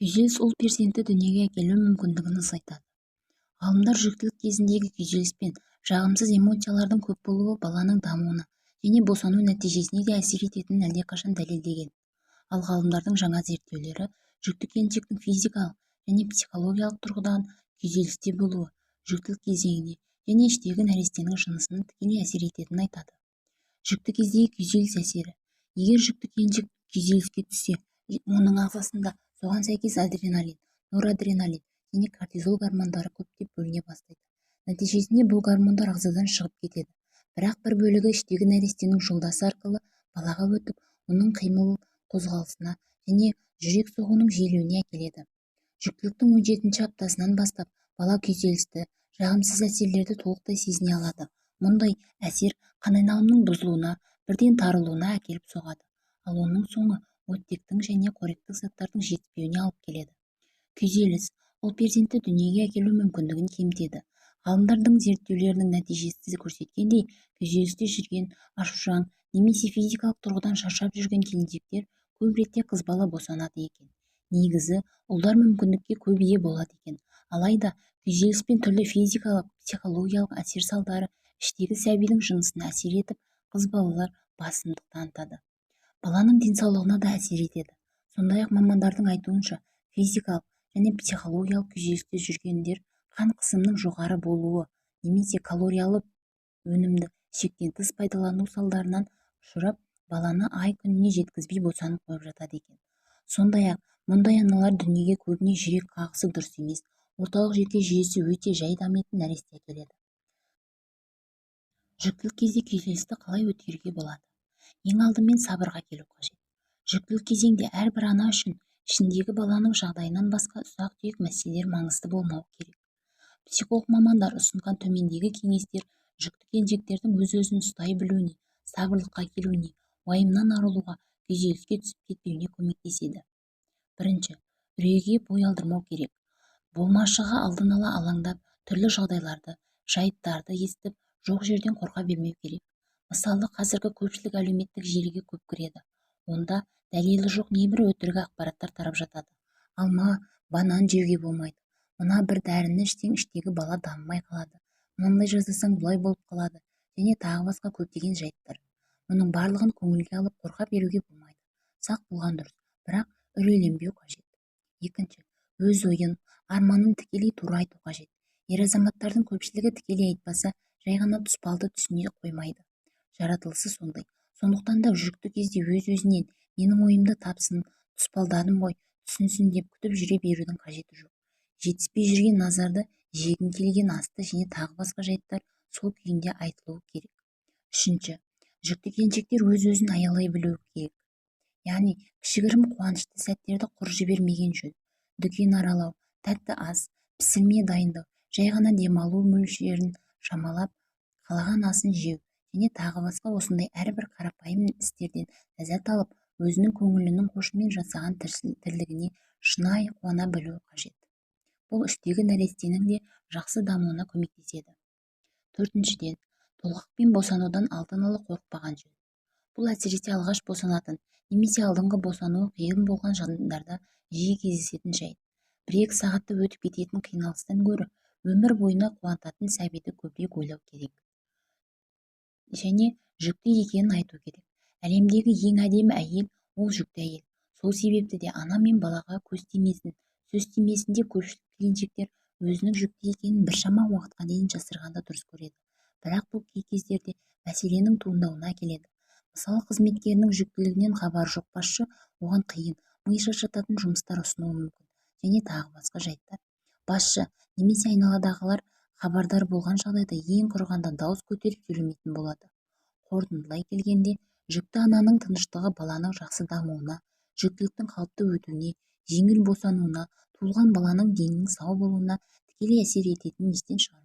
Күйзеліс ол перзентті дүниеге әкелу мүмкіндігін азайтады. Ғалымдар жүктілік кезіндегі күйзеліс пен жағымсыз эмоциялардың көп болуы баланың дамуына және босану нәтижесіне де әсер ететінін әлдеқашан дәлелдеген. Ал ғалымдардың жаңа зерттеулері жүкті келіншектің физикалық және психологиялық тұрғыдан күйзелісте болуы жүктілік кезеңіне және іштегі нәрестенің жынысына тікелей әсер ететінін айтады. Жүкті кездегі күйзеліс әсері. Егер жүкті келіншек күйзеліске түссе, оның ағзасында соған сәйкес адреналин, норадреналин және кортизол гормондары көптеп бөліне бастайды. Нәтижесінде бұл гормондар ағзадан шығып кетеді. Бірақ бір бөлігі іштегі нәрестенің жолдасы арқылы балаға өтіп, оның қимыл қозғалысына және жүрек соғуының жиілеуіне әкеледі. Жүктіліктің 17-ші аптасынан бастап бала күйзелісті, жағымсыз әсерлерді толықтай сезіне алады. Мұндай әсер қан айналымының бұзылуына, бірден тарылуына әкеліп соғады. Ал оның соңы оттектің және қоректік заттардың жетіспеуіне алып келеді. Күйзеліс ол перзентті дүниеге әкелу мүмкіндігін кемітеді. Ғалымдардың зерттеулерінің нәтижесі көрсеткендей, күйзелісте жүрген, ашушаң немесе физикалық тұрғыдан шаршап жүрген келіншектер көп ретте қыз бала босанады екен. Негізі, ұлдар мүмкіндікке көп ие болады екен. Алайда күйзеліс пен түрлі физикалық, психологиялық әсер салдары іштегі сәбидің жынысына әсер етіп, қыз балалар басымдық танытады. Баланың денсаулығына да әсер етеді. Сондай-ақ мамандардың айтуынша, физикалық және психологиялық күйзелісте жүргендер қан қысымының жоғары болуы немесе калориялы өнімді шектен тыс пайдалану салдарынан ұшырап, баланы ай-күніне жеткізбей босанып қойып жатады екен. Сондай-ақ, мұндай аналар дүниеге көбіне жүрек қағысы дұрыс емес, орталық жүйке жүйесі өте жай дамитын нәресте әкеледі. Жүктілік кезде күйзелісті қалай өткеруге болады? Ең алдымен сабырға келу қажет. Жүктілік кезеңде әрбір ана үшін ішіндегі баланың жағдайынан басқа ұсақ-түйек мәселелер маңызды болмауы керек. Психолог мамандар ұсынған төмендегі кеңестер жүкті келіншектердің өз-өзін ұстай білуіне, сабырлыққа келуіне, уайымнан арылуға, күйзеліске түсіп кетпеуіне көмектеседі. Бірінші, үрейге бой алдырмау керек. Болмашыға алдын ала алаңдап, түрлі жағдайларды, жайттарды естіп, жоқ жерден қорқа бермеу керек. Мысалы, қазіргі көпшілік әлеуметтік желіге көп кіреді. Онда дәлелі жоқ небір өтірік ақпараттар тарап жатады. Алма, банан жеуге болмайды. Мына бір дәріні ішсең іштегі бала дамымай қалады. Мынандай жасасаң бұлай болып қалады. Және тағы басқа көптеген жайттар. Мұның барлығын көңілге алып қорқа беруге болмайды. Сақ болған дұрыс, бірақ үрейленбеу қажет. Екінші, өз ойын, арманын тікелей тура айту қажет. Ер азаматтардың көпшілігі тікелей айтпаса, жай ғана тұспалды түсіне қоймайды. Жаратылысы сондай. Сондықтан да жүкті кезде өз-өзінен менің ойымды тапсын, тұспалдадым ғой, түсінсін деп күтіп жүре берудің қажеті жоқ. Жетіспей жүрген назарды, жегін келген асты және тағы басқа жайттар сол күйінде айтылуы керек. Үшінші, жүкті келіншектер өз-өзін аялай білуі керек. Яғни, кішігірім қуанышты сәттерді құр жібермеген жөн. Дүкен аралау, тәтті ас, пісірме дайындау, жай ғана демалу мөлшерін шамалап, қалаған асын жеу және тағы басқа осындай әрбір қарапайым істерден ләззат алып, өзінің көңілінің қошымен жасаған тірлігіне шынайы қуана білуі қажет. Бұл іштегі нәрестенің де жақсы дамуына көмектеседі. Төртіншіден, толғақпен босанудан алдын ала қорықпаған жөн. Бұл әсіресе алғаш босанатын немесе алдыңғы босануы қиын болған жандарда жиі кездесетін жайт. 1-2 сағатты өтіп кететін қиналыстан гөрі өмір бойына қуантатын сәбиді көбірек ойлау керек. Және жүкті екенін айту керек. Әлемдегі ең әдемі әйел ол жүкті әйел. Сол себепті де ана мен балаға көз тимесін, сөз тимесін деп көпшілік келіншектер өзінің жүкті екенін біршама уақытқа дейін жасырғанды дұрыс көреді. Бірақ бұл кей кездерде мәселенің туындауына әкеледі. Мысалы, қызметкерінің жүктілігінен хабары жоқ басшы оған қиын, ми шаршататын жұмыстар ұсынуы мүмкін және тағы басқа жайттар. Басшы немесе айналадағылар хабардар болған жағдайда ең құрығанда дауыс көтеріп сөйлемейтін болады. Қорытындылай келгенде, жүкті ананың тыныштығы баланың жақсы дамуына, жүктіліктің қалыпты өтуіне, жеңіл босануына, туылған баланың денінің сау болуына тікелей әсер ететінін естен шығармау